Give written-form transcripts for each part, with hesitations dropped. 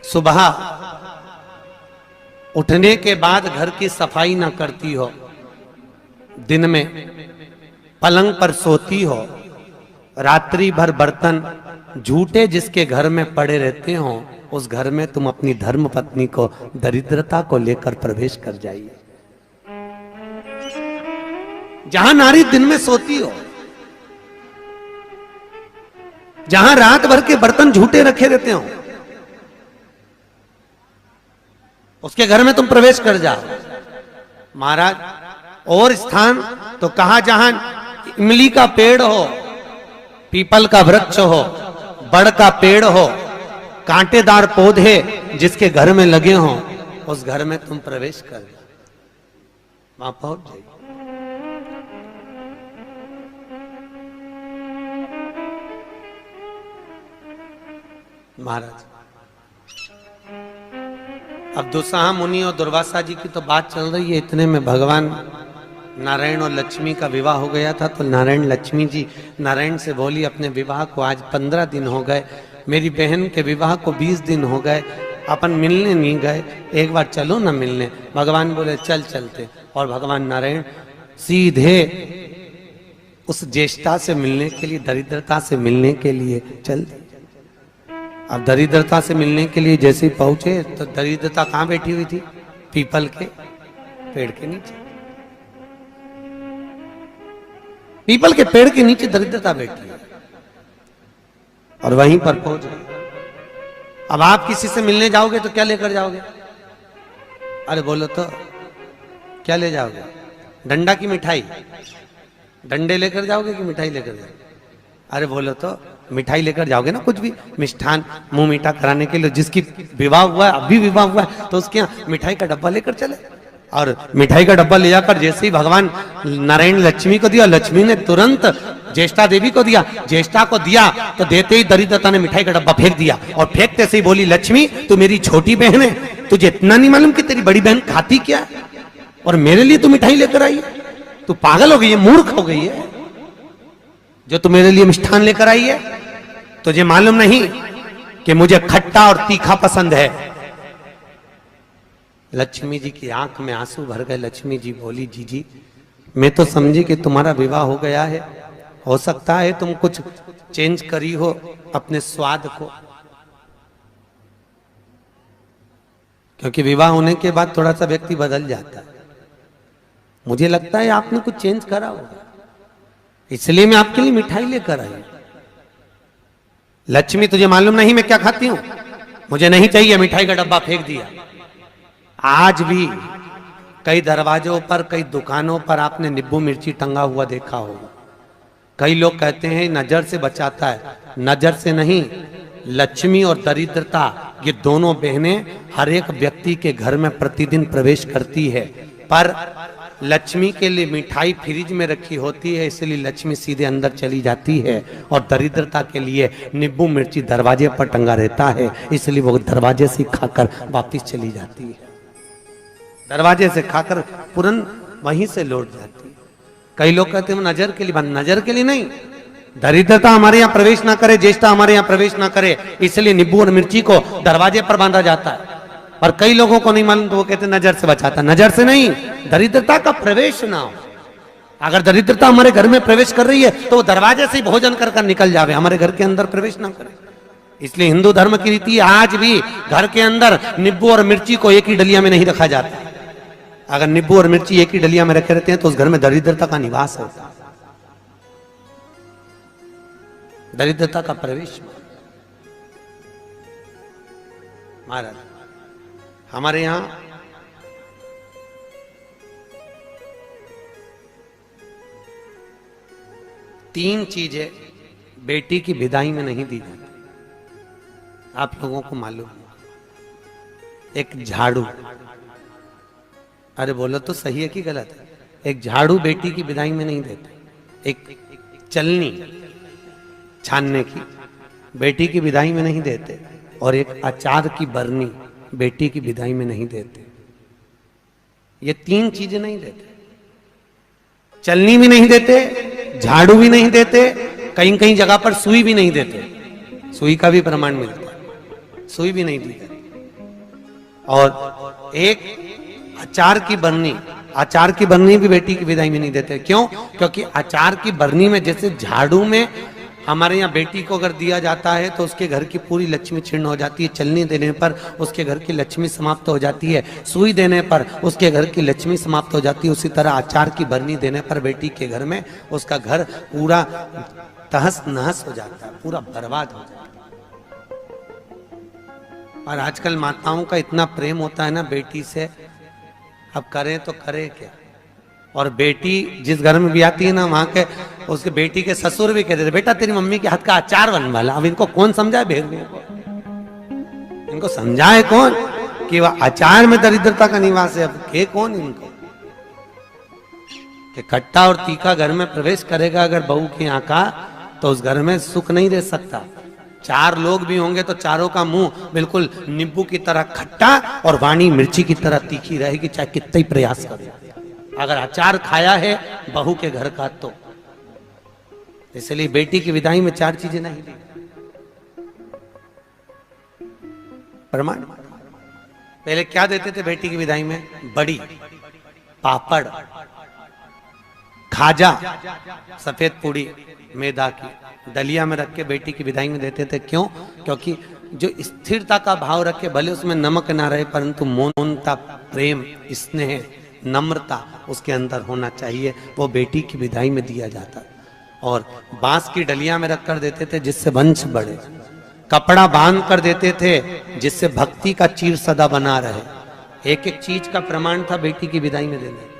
सुबह उठने के बाद घर की सफाई ना करती हो, दिन में पलंग पर सोती हो, रात्रि भर बर्तन झूठे जिसके घर में पड़े रहते हो, उस घर में तुम अपनी धर्म पत्नी को दरिद्रता को लेकर प्रवेश कर जाइए। जहां नारी दिन में सोती हो, जहां रात भर के बर्तन झूठे रखे रहते हो, उसके घर में तुम प्रवेश कर जाओ। महाराज और स्थान तो कहा जहां इमली का पेड़ हो, पीपल का वृक्ष हो, बड़ का पेड़ हो, कांटेदार पौधे जिसके घर में लगे हो, उस घर में तुम प्रवेश कर जाओ, वहां पहुंच जाइए। महाराज अब दुस्साह मुनि और दुर्वासा जी की तो बात चल रही है, इतने में भगवान नारायण और लक्ष्मी का विवाह हो गया था। तो नारायण लक्ष्मी जी नारायण से बोली, अपने विवाह को आज 15 दिन हो गए, मेरी बहन के विवाह को 20 दिन हो गए, अपन मिलने नहीं गए, एक बार चलो ना मिलने। भगवान बोले चल चलते, और भगवान नारायण सीधे उस ज्येष्ठा से मिलने के लिए, दरिद्रता से मिलने के लिए चल दिए। अब दरिद्रता से मिलने के लिए जैसे ही पहुंचे तो दरिद्रता कहां बैठी हुई थी? पीपल के पेड़ के नीचे। पीपल के पेड़ के नीचे दरिद्रता बैठी है और वहीं पर पहुंच गए। अब आप किसी से मिलने जाओगे तो क्या लेकर जाओगे? अरे बोलो तो क्या ले जाओगे? डंडा की मिठाई? डंडे लेकर जाओगे कि मिठाई लेकर जाओगे? अरे बोलो तो मिठाई लेकर जाओगे ना, कुछ भी मिष्ठान मुंह मीठा कराने के लिए। जिसकी विवाह हुआ है, अभी विवाह हुआ है, तो उसके यहाँ मिठाई का डब्बा लेकर चले। और मिठाई का डब्बा ले जाकर जैसे ही भगवान नारायण लक्ष्मी को दिया, लक्ष्मी ने तुरंत ज्येष्ठा देवी को दिया। ज्येष्ठा को दिया तो देते ही दरिद्रता ने मिठाई का डब्बा फेंक दिया, और फेंकते से ही बोली, लक्ष्मी तू मेरी छोटी बहन है, तुझे इतना नहीं मालूम कि तेरी बड़ी बहन खाती क्या है, और मेरे लिए तू मिठाई लेकर आई है? तू पागल हो गई है, मूर्ख हो गई है, जो तू मेरे लिए मिष्ठान लेकर आई है। तुझे मालूम नहीं कि मुझे खट्टा और तीखा पसंद है। लक्ष्मी जी की आंख में आंसू भर गए। लक्ष्मी जी बोली, जीजी मैं तो समझी कि तुम्हारा विवाह हो गया है, हो सकता है तुम कुछ चेंज करी हो अपने स्वाद को, क्योंकि विवाह होने के बाद थोड़ा सा व्यक्ति बदल जाता है। मुझे लगता है आपने कुछ चेंज करा होगा, इसलिए मैं आपके लिए मिठाई लेकर आई। लक्ष्मी तुझे मालूम नहीं मैं क्या खाती हूं? मुझे नहीं चाहिए। मिठाई का डब्बा फेंक दिया। आज भी कई दरवाजों पर, कई दुकानों पर आपने नींबू मिर्ची टंगा हुआ देखा होगा। कई लोग कहते हैं नजर से बचाता है, नजर से नहीं, लक्ष्मी और दरिद्रता ये दोनों बहनें हर एक व्यक्ति के घर में प्रतिदिन प्रवेश करती है। पर लक्ष्मी के लिए मिठाई फ्रिज में रखी होती है, इसलिए लक्ष्मी सीधे अंदर चली जाती है, और दरिद्रता के लिए नींबू मिर्ची दरवाजे पर टंगा रहता है, इसलिए वो दरवाजे से खाकर वापस चली जाती है। दरवाजे से खाकर तुरंत वहीं से लौट जाती है। कई लोग कहते हैं नजर के लिए, नजर के लिए नहीं, दरिद्रता हमारे यहाँ प्रवेश ना करे, ज्येष्ठा हमारे यहाँ प्रवेश ना करे, इसलिए नींबू और मिर्ची को दरवाजे पर बांधा जाता है। पर कई लोगों को नहीं मालूम, तो वो कहते नजर से बचाता। नजर से नहीं, दरिद्रता का प्रवेश ना हो। अगर दरिद्रता हमारे घर में प्रवेश कर रही है तो वो दरवाजे से भोजन कर कर निकल जावे, हमारे घर के अंदर प्रवेश ना करे। इसलिए हिंदू धर्म की रीति आज भी घर के अंदर नींबू और मिर्ची को एक ही डलिया में नहीं रखा जाता। अगर नींबू और मिर्ची एक ही डलिया में रखे रहते हैं तो उस घर में दरिद्रता का निवास होता है, दरिद्रता का प्रवेश। महाराज हमारे यहां तीन चीजें बेटी की विदाई में नहीं दी जाती, आप लोगों को मालूम है। एक झाड़ू, अरे बोलो तो सही है कि गलत है? एक झाड़ू बेटी की विदाई में नहीं देते। एक चलनी छानने की बेटी की विदाई में नहीं देते, और एक अचार की बरनी बेटी की विदाई में नहीं देते। ये तीन चीजें नहीं देते, चलनी भी नहीं देते, झाड़ू भी नहीं देते, कहीं कहीं जगह पर सुई भी नहीं देते। सुई का भी प्रमाण मिलता है, सुई भी नहीं दी जाती। और एक अचार की बरनी, अचार की बरनी भी बेटी की विदाई में नहीं देते। क्यों? क्योंकि अचार की बरनी में जैसे झाड़ू में हमारे यहाँ बेटी को अगर दिया जाता है तो उसके घर की पूरी लक्ष्मी छीर्ण हो जाती है, चलने देने पर उसके घर की लक्ष्मी समाप्त हो जाती है, सुई देने पर उसके घर की लक्ष्मी समाप्त हो जाती है, उसी तरह अचार की बरनी देने पर बेटी के घर में उसका घर पूरा तहस नहस हो जाता है, पूरा बर्बाद हो जाता है। और आजकल माताओं का इतना प्रेम होता है ना बेटी से, अब करें तो करें क्या। और बेटी जिस घर में भी आती है ना, वहां के उसके बेटी के ससुर भी कहते थे बेटा तेरी मम्मी के हाथ का अचार बनवा ला। अब इनको कौन समझाए भेड़ियों को, इनको समझाए कौन कि वह अचार में दरिद्रता का निवास है। अब के कौन इनको कि खट्टा और तीखा घर में प्रवेश करेगा अगर बहू के यहाँ का, तो उस घर में सुख नहीं रह सकता। चार लोग भी होंगे तो चारों का मुंह बिल्कुल नींबू की तरह खट्टा और वाणी मिर्ची की तरह तीखी रहेगी, चाहे कितना ही प्रयास करे। अगर अचार खाया है बहू के घर का तो। इसलिए बेटी की विदाई में चार चीजें नहीं दी। प्रमाण पहले क्या देते थे बेटी की विदाई में? बड़ी, पापड़, खाजा, सफेद पूड़ी मैदा की दलिया में रख के बेटी की विदाई में देते थे। क्यों? क्योंकि जो स्थिरता का भाव रखे, भले उसमें नमक ना रहे परंतु मौनता, प्रेम, स्नेह, नम्रता उसके अंदर होना चाहिए, वो बेटी की विदाई में दिया जाता। और बांस की डलिया में रख कर देते थे जिससे वंश बढ़े, कपड़ा बांध कर देते थे जिससे भक्ति का चीर सदा बना रहे। एक एक चीज का प्रमाण था बेटी की विदाई में देने।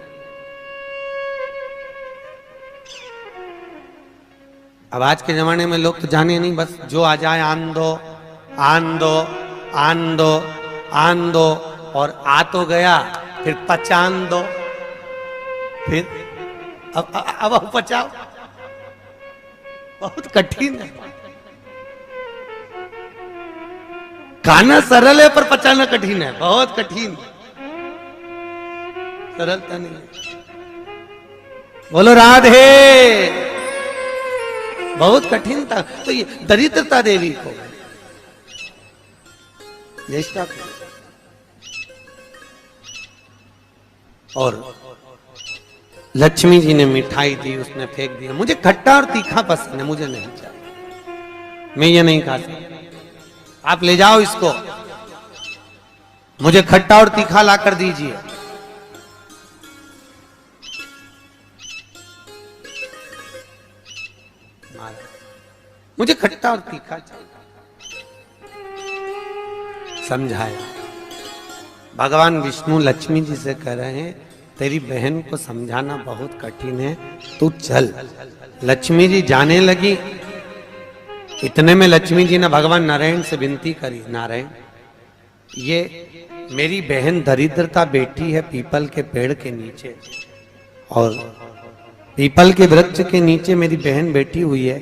अब आज के जमाने में लोग तो जाने नहीं, बस जो आ जाए आन दो, आन दो, आन दो, आन दो, और आ तो गया फिर पचान दो, फिर अब पचाओ। बहुत कठिन है। खाना सरल है पर पचाना कठिन है, बहुत कठिन, सरलता नहीं है। बोलो राधे। बहुत कठिन था। तो ये दरिद्रता देवी को, ज्येष्ठा को, और लक्ष्मी जी ने मिठाई दी, उसने फेंक दिया। मुझे खट्टा और तीखा पसंद है, मुझे नहीं चाहिए, मैं ये नहीं खा सकता। आप ले जाओ इसको, मुझे खट्टा और तीखा ला कर दीजिए। मुझे खट्टा और तीखा चाहिए। समझाया। भगवान विष्णु लक्ष्मी जी से कह रहे हैं तेरी बहन को समझाना बहुत कठिन है, तू चल। लक्ष्मी जी जाने लगी। इतने में लक्ष्मी जी ने भगवान नारायण से विनती करी, नारायण ये मेरी बहन दरिद्रता बैठी है पीपल के पेड़ के नीचे, और पीपल के वृक्ष के नीचे मेरी बहन बैठी हुई है।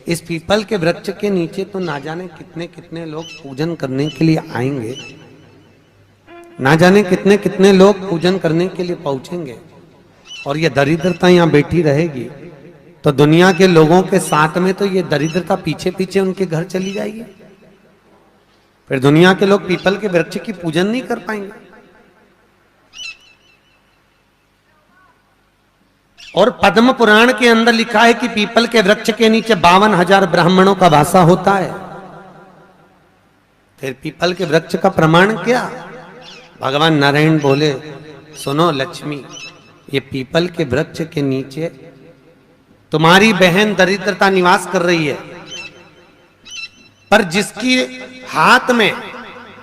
इस पीपल के वृक्ष के नीचे तो ना जाने कितने कितने लोग पूजन करने के लिए आएंगे, ना जाने कितने कितने लोग पूजन करने के लिए पहुंचेंगे, और ये दरिद्रता यहाँ बैठी रहेगी तो दुनिया के लोगों के साथ में तो ये दरिद्रता पीछे पीछे उनके घर चली जाएगी। फिर दुनिया के लोग पीपल के वृक्ष की पूजन नहीं कर पाएंगे। और पद्म पुराण के अंदर लिखा है कि पीपल के वृक्ष के नीचे 52,000 ब्राह्मणों का वासा होता है। फिर पीपल के वृक्ष का प्रमाण क्या? भगवान नारायण बोले सुनो लक्ष्मी, ये पीपल के वृक्ष के नीचे तुम्हारी बहन दरिद्रता निवास कर रही है, पर जिसकी हाथ में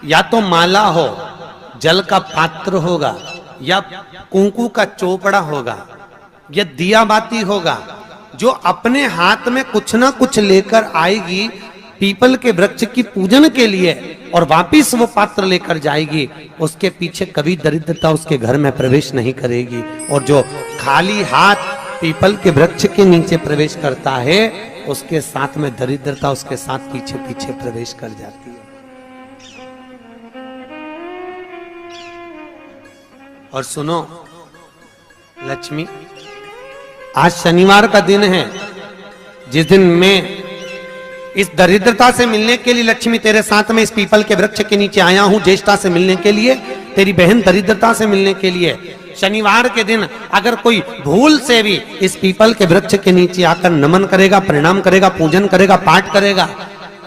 या तो माला हो, जल का पात्र होगा, या कुंकू का चोपड़ा होगा, या दिया बाती होगा, जो अपने हाथ में कुछ ना कुछ लेकर आएगी पीपल के वृक्ष की पूजन के लिए और वापिस वो पात्र लेकर जाएगी, उसके पीछे कभी दरिद्रता उसके घर में प्रवेश नहीं करेगी। और जो खाली हाथ पीपल के वृक्ष के नीचे प्रवेश करता है उसके साथ में दरिद्रता उसके साथ पीछे पीछे प्रवेश कर जाती है। और सुनो लक्ष्मी, आज शनिवार का दिन है, जिस दिन मैं इस दरिद्रता से मिलने के लिए लक्ष्मी तेरे साथ में इस पीपल के वृक्ष के नीचे आया हूं, ज्येष्ठा से मिलने के लिए, तेरी बहन दरिद्रता से मिलने के लिए। शनिवार के दिन अगर कोई भूल से भी इस पीपल के वृक्ष के नीचे आकर नमन करेगा, प्रणाम करेगा, पूजन करेगा, पाठ करेगा,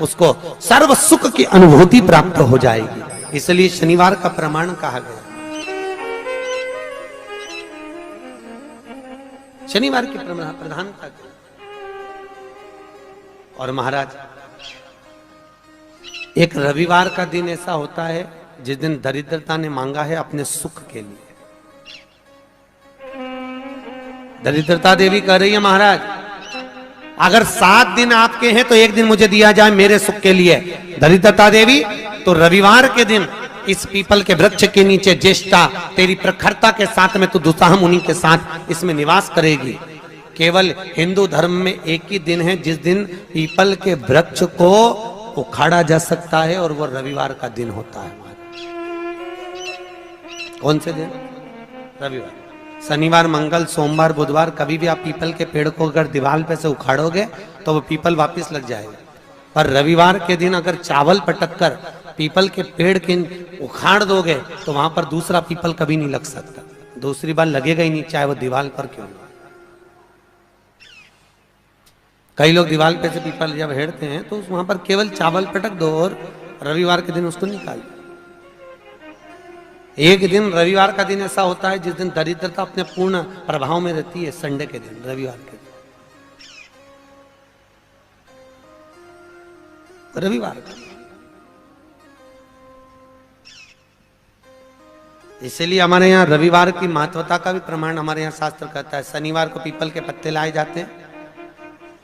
उसको सर्व सुख की अनुभूति प्राप्त हो जाएगी। इसलिए शनिवार का प्रमाण कहा गया। शनिवार की प्रधानता। और महाराज, एक रविवार का दिन ऐसा होता है जिस दिन दरिद्रता ने मांगा है अपने सुख के लिए। दरिद्रता देवी कह रही है, महाराज अगर 7 दिन आपके हैं तो एक दिन मुझे दिया जाए मेरे सुख के लिए। दरिद्रता देवी तो रविवार के दिन इस पीपल के वृक्ष के नीचे ज्येष्ठा तेरी प्रखरता के साथ में तू दुसाह मुनि के साथ इसमें निवास करेगी। केवल हिंदू धर्म में एक ही दिन है जिस दिन पीपल के वृक्ष को उखाड़ा जा सकता है, और वो रविवार का दिन होता है। कौन से दिन? रविवार। शनिवार, मंगल, सोमवार, बुधवार कभी भी आप पीपल के पेड़ को अगर दीवार पे से उखाड़ोगे तो वो पीपल वापस लग जाएगा। पर रविवार के दिन अगर चावल पटक कर पीपल के पेड़ के उखाड़ दोगे तो वहां पर दूसरा पीपल कभी नहीं लग सकता, दूसरी बार लगेगा ही नहीं, चाहे वो दीवार पर क्यों। कई लोग दीवार पे से पीपल जब हेड़ते हैं तो वहां पर केवल चावल पटक दो और रविवार के दिन उसको निकाल दो। एक दिन रविवार का दिन ऐसा होता है जिस दिन दरिद्रता अपने पूर्ण प्रभाव में रहती है, संडे के दिन, रविवार के दिन, रविवार का। इसलिए हमारे यहाँ रविवार की महत्वता का भी प्रमाण हमारे यहाँ शास्त्र कहता है। शनिवार को पीपल के पत्ते लाए जाते हैं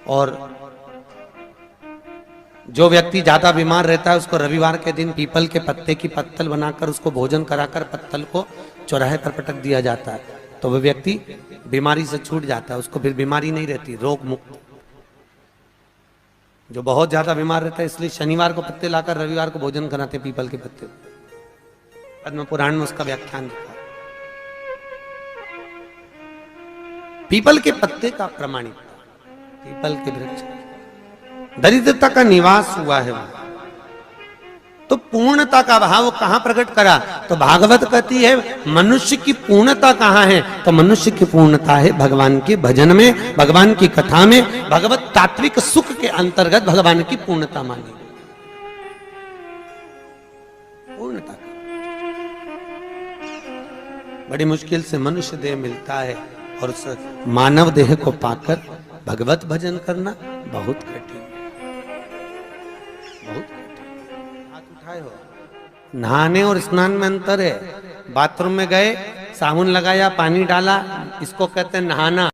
और जो व्यक्ति ज्यादा बीमार रहता है उसको रविवार के दिन पीपल के पत्ते की पत्तल बनाकर उसको भोजन कराकर पत्तल को चौराहे पर पटक दिया जाता है, तो वह व्यक्ति बीमारी से छूट जाता है, उसको फिर बीमारी नहीं रहती, रोग मुक्त। जो बहुत ज्यादा बीमार रहता है इसलिए शनिवार को पत्ते लाकर रविवार को भोजन कराते पीपल के पत्ते। पद्म पुराण में उसका व्याख्यान लिखा। पीपल के पत्ते का प्रमाणित, पीपल के वृक्ष, दरिद्रता का निवास हुआ है वहां। तो पूर्णता का भाव कहां प्रकट करा? तो भागवत कहती है मनुष्य की पूर्णता कहां है? तो मनुष्य की पूर्णता है भगवान के भजन में, भगवान की कथा में, भगवत तात्विक सुख के अंतर्गत भगवान की पूर्णता मानी। पूर्णता बड़ी मुश्किल से मनुष्य देह मिलता है और उस मानव देह को पाकर भगवत भजन करना बहुत कठिन, बहुत कठिन। हाथ उठाए हो। नहाने और स्नान में अंतर है। बाथरूम में गए, साबुन लगाया, पानी डाला, इसको कहते हैं नहाना।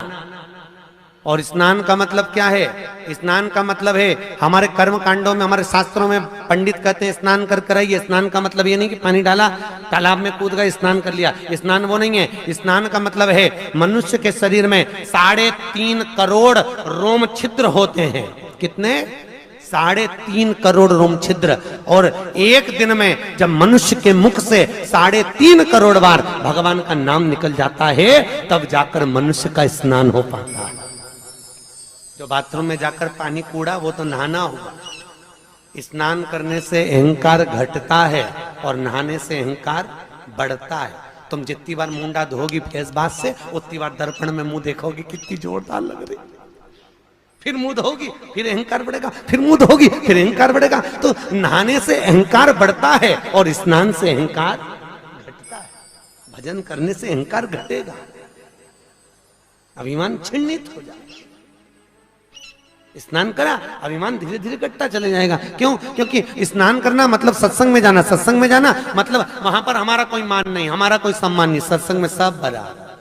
और स्नान का मतलब क्या है? स्नान का मतलब है हमारे कर्म कांडों में, हमारे शास्त्रों में पंडित कहते हैं स्नान कर कर आइए। स्नान का मतलब ये नहीं कि पानी डाला, तालाब में कूद गए, स्नान कर लिया, स्नान वो नहीं है। स्नान का मतलब है मनुष्य के शरीर में 3.5 करोड़ रोम छिद्र होते हैं। कितने? 3.5 करोड़ रोम छिद्र। और एक दिन में जब मनुष्य के मुख से 3.5 करोड़ बार भगवान का नाम निकल जाता है तब जाकर मनुष्य का स्नान हो पाता है। जो बाथरूम में जाकर पानी कूड़ा वो तो नहाना हुआ। स्नान करने से अहंकार घटता है और नहाने से अहंकार बढ़ता है। तुम जितनी बार मुंडा धोगी फेस बात से उतनी बार दर्पण में मुंह देखोगे कितनी जोरदार लग रही, फिर मुंह धोगी, फिर अहंकार बढ़ेगा, फिर मुंह धोगी, फिर अहंकार बढ़ेगा। तो नहाने से अहंकार बढ़ता है और स्नान से अहंकार घटता है। भजन करने से अहंकार घटेगा, अभिमान छिन्नित हो जाएगा। स्नान करा, अभिमान धीरे धीरे घटता चले जाएगा। क्यों? क्योंकि स्नान करना मतलब सत्संग में जाना, सत्संग में जाना मतलब वहां पर हमारा कोई मान नहीं, हमारा कोई सम्मान नहीं। सत्संग में सब बराबर,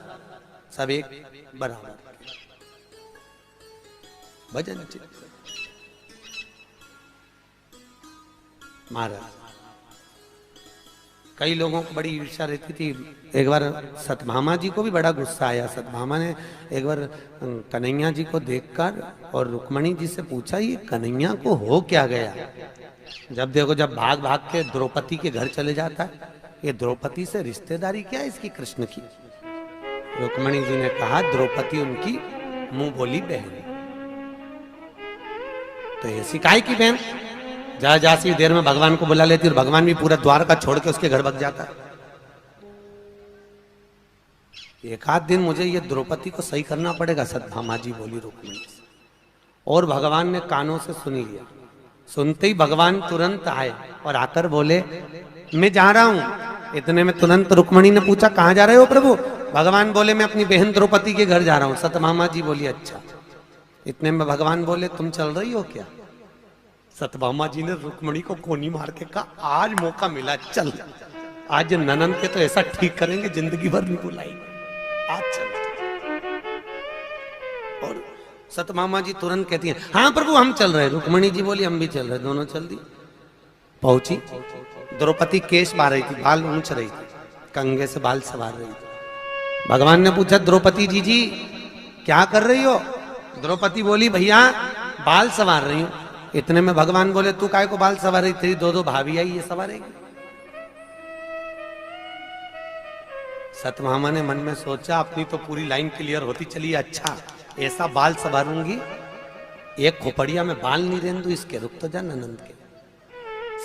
सब एक बराबर। भजन महाराज, कई लोगों को बड़ी ईर्ष्या रहती थी। एक बार सतभामा जी को भी बड़ा गुस्सा आया। सतभामा ने एक बार कन्हैया जी को देखकर और रुक्मणी जी से पूछा ये कन्हैया को हो क्या गया? जब देखो, जब भाग भाग के द्रौपदी के घर चले जाता है, ये द्रौपदी से रिश्तेदारी क्या है इसकी कृष्ण की? रुक्मणी जी ने कहा द्रौपदी उनकी मुंह बोली बहन। तो ऐसी काहे की बहन, जा जा सी देर में भगवान को बुला लेती और भगवान भी पूरा द्वार का छोड़ के उसके घर भग जाता। एक आध दिन मुझे ये द्रौपदी को सही करना पड़ेगा, सत्यभामा जी बोली रुक्मिणी से। और भगवान ने कानों से सुन लिया। सुनते ही भगवान तुरंत आए और आकर बोले मैं जा रहा हूं। इतने में तुरंत रुक्मिणी ने पूछा कहां जा रहे हो प्रभु? भगवान बोले मैं अपनी बहन द्रौपदी के घर जा रहा हूं। सत्यभामा जी बोली अच्छा। इतने में भगवान बोले तुम चल रही हो क्या? सत्यभामा जी ने रुक्मिणी को कोनी मार के कहा आज मौका मिला, चल आज ननंद के तो ऐसा ठीक करेंगे जिंदगी भर नहीं बुलाएंगे, आज चल। और सत्यभामा जी तुरंत कहती हैं हाँ प्रभु हम चल रहे। रुक्मिणी जी बोली हम भी चल रहे। दोनों चल दी। पहुंची, द्रौपदी केश बार रही थी, बाल ऊंच रही थी, कंघे से बाल सवार रही थी। भगवान ने पूछा द्रौपदी जी क्या कर रही हो? द्रौपदी बोली भैया बाल सवार रही हूं। इतने में भगवान बोले तू काय को बाल सवार रही? तेरी दो भाभी आई, ये सवारेगी। सत्यभामा ने मन में सोचा अपनी तो पूरी लाइन क्लियर होती चली, अच्छा ऐसा बाल सवारूंगी, एक खोपड़िया में बाल नहीं रहने दूं इसके, रुक तो जा ननंद के।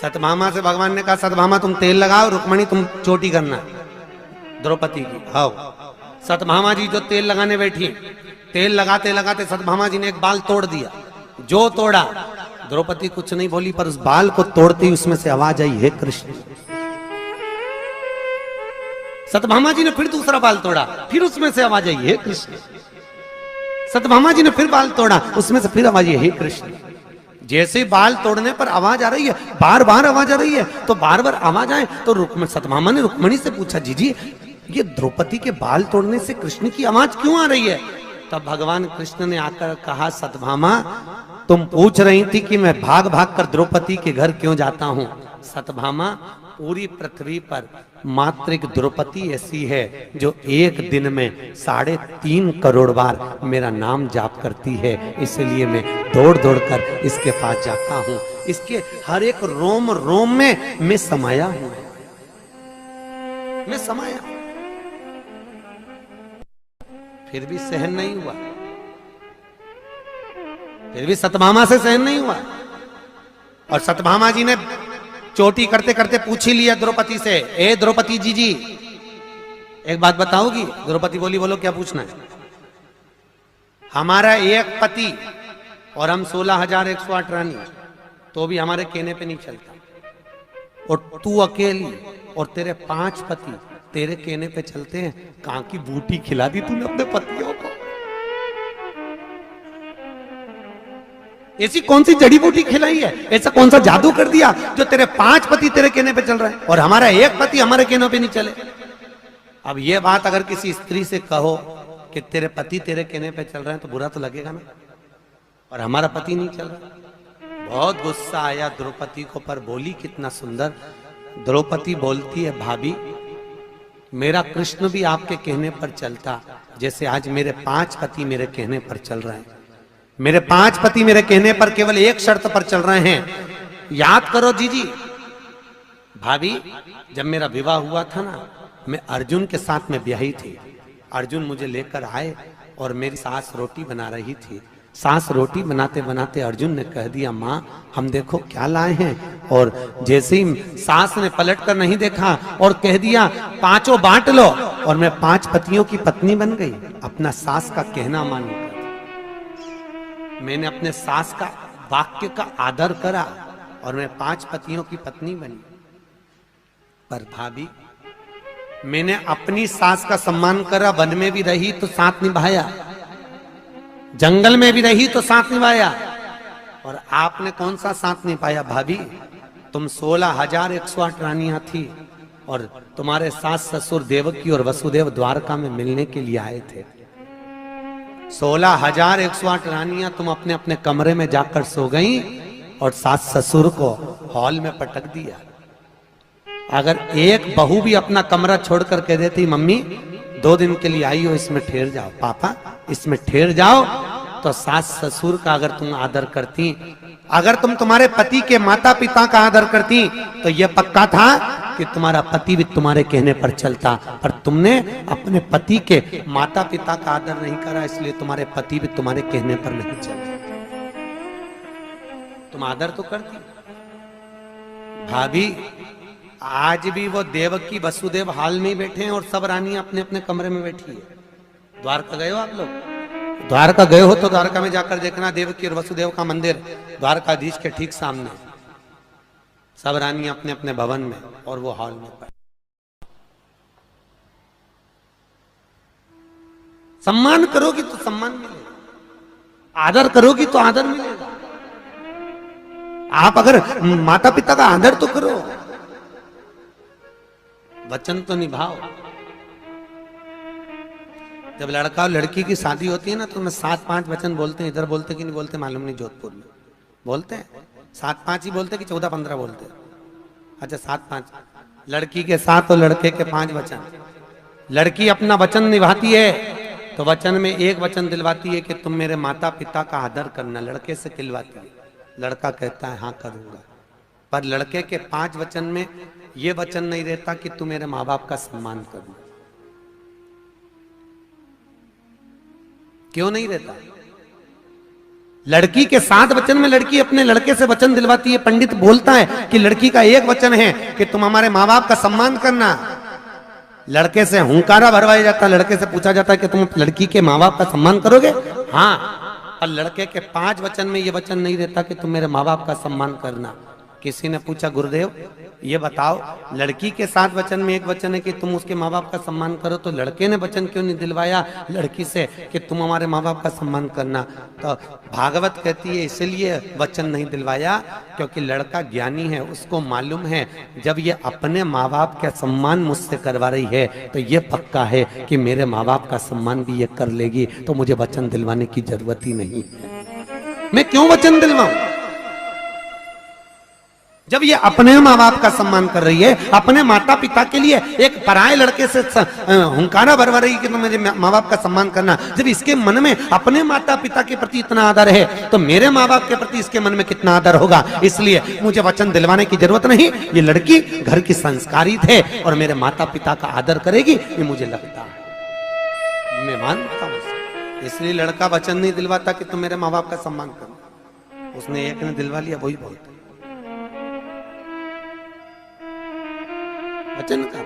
सत्यभामा से भगवान ने कहा सत्यभामा तुम तेल लगाओ, रुक्मिणी तुम चोटी करना द्रौपदी की। हाओ सत्यभामा जी जो तेल लगाने बैठी, तेल लगाते लगाते सत्यभामा जी ने एक बाल तोड़ दिया। जो तोड़ा, द्रौपदी कुछ नहीं बोली, पर उस बाल को तोड़ते ही उसमें से आवाज आई हे कृष्ण। सत्यभामा जी ने फिर दूसरा बाल तोड़ा, फिर उसमें से आवाज आई हे कृष्ण। सत्यभामा जी ने फिर बाल तोड़ा, उसमें से फिर आवाज आई हे कृष्ण। जैसे बाल तोड़ने पर आवाज आ रही है, बार बार आवाज आ रही है, तो बार बार आवाज आए तो सत्यभामा ने रुक्मिणी से पूछा जी ये द्रौपदी के बाल तोड़ने से कृष्ण की आवाज क्यों आ रही है? तब भगवान कृष्ण ने आकर कहा सत्यभामा तुम पूछ रही थी कि मैं भाग भाग कर द्रौपदी के घर क्यों जाता हूं। सत्यभामा पूरी पृथ्वी पर मात्र एक द्रौपदी ऐसी है जो एक दिन में 3.5 करोड़ बार मेरा नाम जाप करती है, इसलिए मैं दौड़ दौड़ कर इसके पास जाता हूं। इसके हर एक रोम रोम में मैं समाया हूं, मैं समाया। फिर भी सहन नहीं हुआ, फिर भी सत्यभामा से सहन नहीं हुआ। और सत्यभामा जी ने चोटी करते करते पूछ ही लिया द्रौपदी से, ए द्रौपदी जी एक बात बताओगी? द्रौपदी बोली बोलो क्या पूछना है? हमारा एक पति और हम 16,108 रानी, तो भी हमारे कहने पे नहीं चलता। और तू अकेली और तेरे 5 पति तेरे कहने पे चलते हैं। कहां की बूटी खिला दी तूने अपने पतियों को? ऐसी कौन सी जड़ी बूटी खिलाई है? ऐसा कौन सा जादू कर दिया जो तेरे 5 पति तेरे कहने पे चल रहे हैं और हमारा एक पति हमारे कहने पे नहीं चले? अब ये बात अगर किसी स्त्री से कहो कि तेरे पति तेरे कहने पे चल रहे हैं तो बुरा तो लगेगा ना, और हमारा पति नहीं चल रहा। बहुत गुस्सा आया द्रौपदी को, पर बोली कितना सुंदर। द्रौपदी बोलती है भाभी मेरा कृष्ण भी आपके कहने पर चलता, जैसे आज मेरे 5 पति मेरे कहने पर चल रहे हैं। मेरे 5 पति मेरे कहने पर केवल एक शर्त पर चल रहे हैं। याद करो जी भाभी, जब मेरा विवाह हुआ था ना, मैं अर्जुन के साथ में ब्याही थी। अर्जुन मुझे लेकर आए और मेरी सास रोटी बना रही थी। सास रोटी बनाते बनाते अर्जुन ने कह दिया माँ हम देखो क्या लाए हैं, और जैसे ही सास ने पलट कर नहीं देखा और कह दिया 5 बांट लो, और मैं 5 पतियों की पत्नी बन गई। अपना सास का कहना मानकर मैंने अपने सास का वाक्य का आदर करा और मैं 5 पतियों की पत्नी बनी। पर भाभी मैंने अपनी सास का सम्मान करा, वन में भी रही तो साथ निभाया, जंगल में भी रही तो साथ निभाया, और आपने कौन सा साथ निभाया भाभी? तुम 16,108 रानियां थी और तुम्हारे सास ससुर देवकी और वसुदेव द्वारका में मिलने के लिए आए थे। 16,108 रानियां तुम अपने अपने कमरे में जाकर सो गई और सास ससुर को हॉल में पटक दिया। अगर एक बहू भी अपना कमरा छोड़कर कह देती मम्मी 2 दिन के लिए आई हो, इसमें ठहर जाओ, पापा इसमें ठहर जाओ, तो सास ससुर का अगर तुम आदर करती, अगर तुम तुम्हारे पति के माता पिता का आदर करती, तो यह पक्का था कि तुम्हारा पति भी तुम्हारे कहने पर चलता। पर तुमने अपने पति के माता पिता का आदर नहीं करा, इसलिए तुम्हारे पति भी तुम्हारे कहने पर नहीं चलते। तुम आदर तो करती। भाभी आज भी वो देवकी वसुदेव हाल में ही बैठे हैं और सब रानियां अपने अपने कमरे में बैठी है। द्वारका गए हो आप लोग? द्वारका गए हो तो द्वारका में जाकर देखना, देवकी और वसुदेव का मंदिर द्वारकाधीश के ठीक सामने, सब रानियां अपने अपने भवन में और वो हॉल में पड़े। सम्मान करोगी तो सम्मान मिलेगा, आदर करोगी तो आदर मिलेगा। आप अगर माता पिता का आदर तो करो, वचन तो निभाओ। जब लड़का और लड़की की शादी होती है ना तो मैं 7-5 वचन बोलते हैं। इधर बोलते कि नहीं बोलते मालूम नहीं, जोधपुर में बोलते हैं 7-5 ही बोलते कि 14-15 बोलते हैं? अच्छा 7-5। लड़की के 7 और लड़के के 5 वचन। लड़की अपना वचन निभाती है तो वचन में एक वचन दिलवाती है कि तुम मेरे माता पिता का आदर करना, लड़के से दिलवाती है। लड़का कहता है हाँ करूंगा। पर लड़के के 5 वचन में यह वचन नहीं रहता कि तू मेरे माँ बाप का सम्मान करना। क्यों नहीं रहता? लड़की के 7 वचन में लड़की अपने लड़के से वचन दिलवाती है। पंडित बोलता है कि लड़की का एक वचन है कि तुम हमारे माँ बाप का सम्मान करना। लड़के से हुंकारा भरवाया जाता है, लड़के से पूछा जाता है कि तुम लड़की के माँ बाप का सम्मान करोगे? हाँ। और लड़के के 5 वचन में यह वचन नहीं रहता कि तुम मेरे माँ बाप का सम्मान करना। किसी ने पूछा गुरुदेव ये बताओ, लड़की के 7 वचन में एक वचन है कि तुम उसके माँ बाप का सम्मान करो, तो लड़के ने वचन क्यों नहीं दिलवाया लड़की से कि तुम हमारे माँ बाप का सम्मान करना? तो भागवत कहती है इसलिए वचन नहीं दिलवाया क्योंकि लड़का ज्ञानी है, उसको मालूम है जब ये अपने माँ बाप का सम्मान मुझसे करवा रही है तो ये पक्का है कि मेरे माँ बाप का सम्मान भी ये कर लेगी, तो मुझे वचन दिलवाने की जरूरत ही नहीं है। मैं क्यों वचन दिलवाऊं? जब ये अपने माँ बाप का सम्मान कर रही है, अपने माता पिता के लिए एक पराये लड़के से हुंकारा भरवा रही है कि तुम मेरे माँ बाप का सम्मान करना, जब इसके मन में अपने माता पिता के प्रति इतना आदर है तो मेरे माँ बाप के प्रति इसके मन में कितना आदर होगा। इसलिए मुझे वचन दिलवाने की जरूरत नहीं। ये लड़की घर की संस्कारित है और मेरे माता पिता का आदर करेगी, ये मुझे लगता है, मैं मानता हूं। इसलिए लड़का वचन नहीं दिलवाता कि तुम मेरे माँ बाप का सम्मान करो। उसने एक ने दिलवा लिया, वही बहुत वचन का